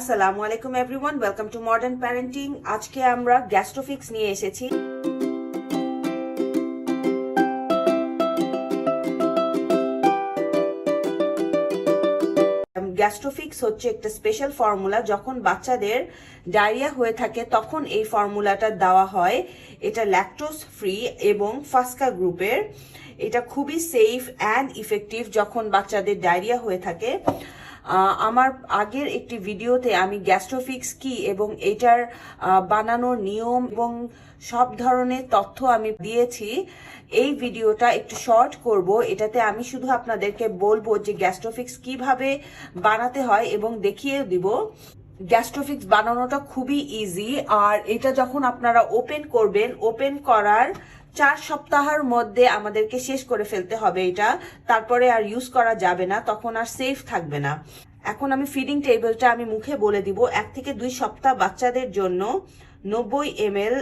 আসসালামু আলাইকুম everyone, welcome to modern parenting. আজকে আমরা গ্যাস্ট্রোফিক্স নিয়ে এসেছি। গ্যাস্ট্রোফিক্স হচ্ছে একটা স্পেশাল ফর্মুলা। যখন বাচ্চাদের ডায়রিয়া হয়ে থাকে তখন এই ফর্মুলাটা দেওয়া হয়। এটা ল্যাকটোজ ফ্রি এবং ফাস্কা গ্রুপের। এটা খুবই সেফ অ্যান্ড ইফেক্টিভ যখন বাচ্চাদের ডায়রিয়া হয়ে থাকে। আমার আগের একটি ভিডিওতে আমি গ্যাস্ট্রোফিক্স কি এবং এটার বানানোর নিয়ম এবং সব ধরনের তথ্য আমি দিয়েছি। এই ভিডিওটা একটু শর্ট করব। এটাতে আমি শুধু আপনাদেরকে বলবো যে গ্যাস্ট্রোফিক্স কিভাবে বানাতে হয় এবং দেখিয়ে দিব। গ্যাস্ট্রোফিক্স বানানোটা খুবই ইজি। আর এটা যখন আপনারা ওপেন করবেন, ওপেন করার 4 সপ্তাহের মধ্যে আমাদেরকে শেষ করে ফেলতে হবে এটা। তারপরে আর ইউজ করা যাবে না, তখন আর সেফ থাকবে না। এখন আমি ফিডিং টেবিলটা আমি মুখে বলে দিব। 1 থেকে 2 সপ্তাহ বাচ্চাদের জন্য 90 ml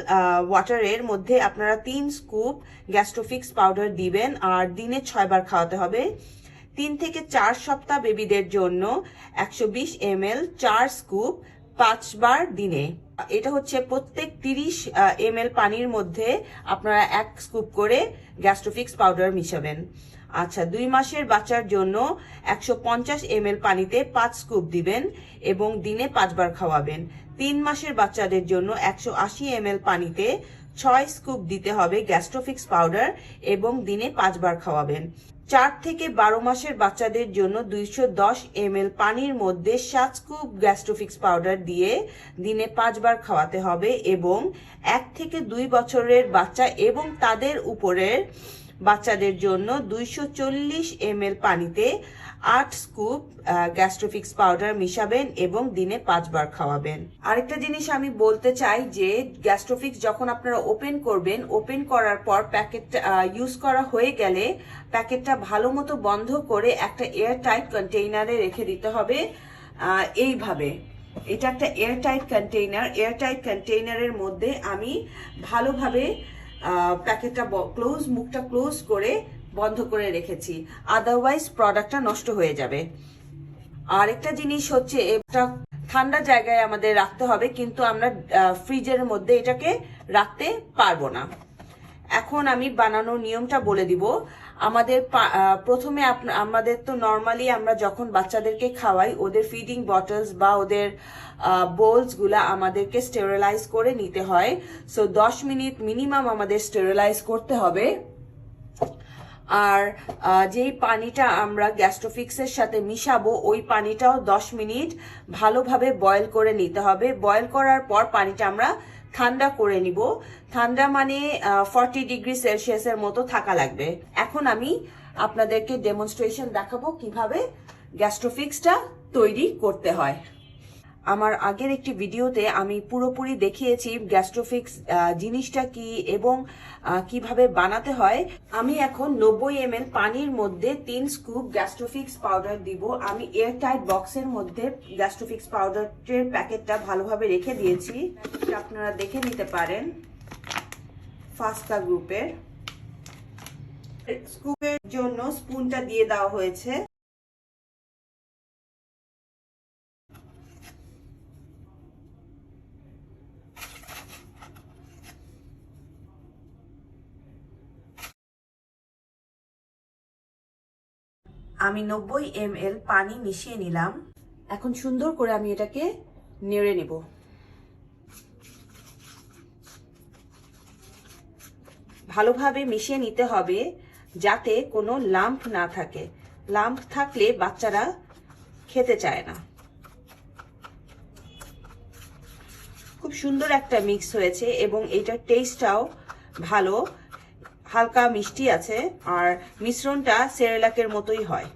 ওয়াটারের মধ্যে আপনারা 3 স্কুপ গ্যাস্ট্রোফিক্স পাউডার দিবেন আর দিনে 6 বার খাওয়াতে হবে। 3 থেকে 4 সপ্তাহ বেবিদের জন্য 120 ml 4 স্কুপ 5 বার দিনে। এটা হচ্ছে প্রত্যেক 30 ml পানির মধ্যে আপনারা 1 স্কুপ করে গ্যাস্ট্রোফিক্স পাউডার মিশাবেন। আচ্ছা, 2 মাসের বাচ্চার জন্য 150 ml পানিতে 5 স্কুপ দিবেন এবং দিনে 5 বার খাওয়াবেন। 3 মাসের বাচ্চাদের জন্য 180 ml পানিতে 6 স্কুপ দিতে হবে গ্যাস্ট্রোফিক্স পাউডার এবং দিনে 5 বার খাওয়াবেন। 4 থেকে 12 মাসের বাচ্চাদের জন্য 210 ml পানির মধ্যে 7 স্কুপ গ্যাস্ট্রোফিক্স পাউডার দিয়ে দিনে 5 বার খাওয়াতে হবে এবং 1 থেকে 2 বছরের বাচ্চা এবং তাদের উপরের বাচ্চাদের জন্য 240 ml পানিতে 8 স্কুপ গ্যাস্ট্রোফিক্স পাউডার মিশাবেন এবং দিনে 5 বার খাওয়াবেন। আরেকটা জিনিস আমি বলতে চাই যে গ্যাস্ট্রোফিক্স যখন আপনারা ওপেন করবেন, ওপেন করার পর প্যাকেটটা ইউজ করা হয়ে গেলে প্যাকেটটা ভালো মতো বন্ধ করে একটা এয়ার টাইট কন্টেইনারে রেখে দিতে হবে। এইভাবে এটা একটা air tight container. Air tight কন্টেইনারের মধ্যে আমি ভালোভাবে প্যাকেটটা মুখটা ক্লোজ করে বন্ধ করে রেখেছি, আদারওয়াইজ প্রোডাক্টটা নষ্ট হয়ে যাবে। আরেকটা জিনিস হচ্ছে এটা ঠান্ডা জায়গায় আমাদের রাখতে হবে, কিন্তু আমরা ফ্রিজের মধ্যে এটাকে রাখতে পারবো না। এখন আমি বানানোর নিয়মটা বলে দিব। আমাদের প্রথমে আমাদের তো নর্মালি আমরা যখন বাচ্চাদেরকে খাওয়াই ওদের ফিডিং বটলস বা ওদের বোলস গুলা আমাদেরকে স্টেরিলাইজ করে নিতে হয়। সো 10 মিনিট মিনিমাম আমাদের স্টেরিলাইজ করতে হবে। আর যেই পানিটা আমরা গ্যাস্ট্রোফিক্সের সাথে মিশাবো ওই পানিটাও 10 মিনিট ভালোভাবে বয়েল করে নিতে হবে। বয়েল করার পর পানিটা আমরা ঠান্ডা করে নিব। ঠান্ডা মানে 40 ডিগ্রি সেলসিয়াসের মতো থাকা লাগবে। এখন আমি আপনাদেরকে ডেমনস্ট্রেশন দেখাবো কিভাবে গ্যাস্ট্রোফিক্সটা তৈরি করতে হয়। আমার আগের একটি ভিডিওতে আমি পুরোপুরি দেখিয়েছি গ্যাস্ট্রোফিক্স জিনিসটা কি এবং কিভাবে বানাতে হয়। আমি এখন 90 ml পানির মধ্যে 3 স্কুপ গ্যাস্ট্রোফিক্স পাউডার দিব। আমি এয়ার টাইট বক্সের মধ্যে গ্যাস্ট্রোফিক্স পাউডারের প্যাকেটটা ভালোভাবে রেখে দিয়েছি, আপনারা দেখে নিতে পারেন। ফাস্কা গ্রুপের স্কুপের জন্য স্পুনটা দিয়ে দেওয়া হয়েছে। আমি 90 ml পানি মিশিয়ে নিলাম। এখন সুন্দর করে আমি এটাকে নেড়ে নেব। ভালোভাবে মিশিয়ে নিতে হবে যাতে কোনো লাম্প না থাকে। লাম্প থাকলে বাচ্চারা খেতে চায় না। খুব সুন্দর একটা মিক্স হয়েছে এবং এটার টেস্টটাও ভালো, হালকা মিষ্টি আছে আর মিশ্রণটা সেরেলাকের মতোই হয়।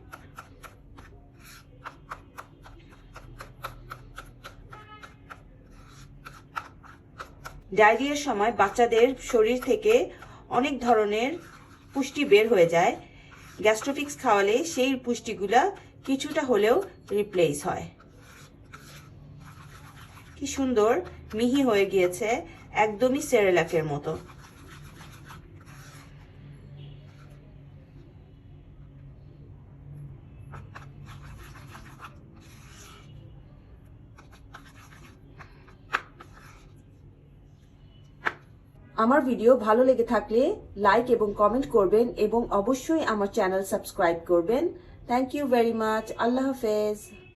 ডায়রিয়ার সময় বাচ্চাদের শরীর থেকে অনেক ধরনের পুষ্টি বের হয়ে যায়। গ্যাস্ট্রোফিক্স খাওয়ালে সেই পুষ্টিগুলা কিছুটা হলেও রিপ্লেস হয়। কি সুন্দর মিহি হয়ে গিয়েছে, একদমই সেরেলাকের মতো। আমার ভিডিও ভালো লেগে থাকলে লাইক এবং কমেন্ট করবেন এবং অবশ্যই আমার চ্যানেল সাবস্ক্রাইব করবেন। Thank you very much. Allah হাফেজ।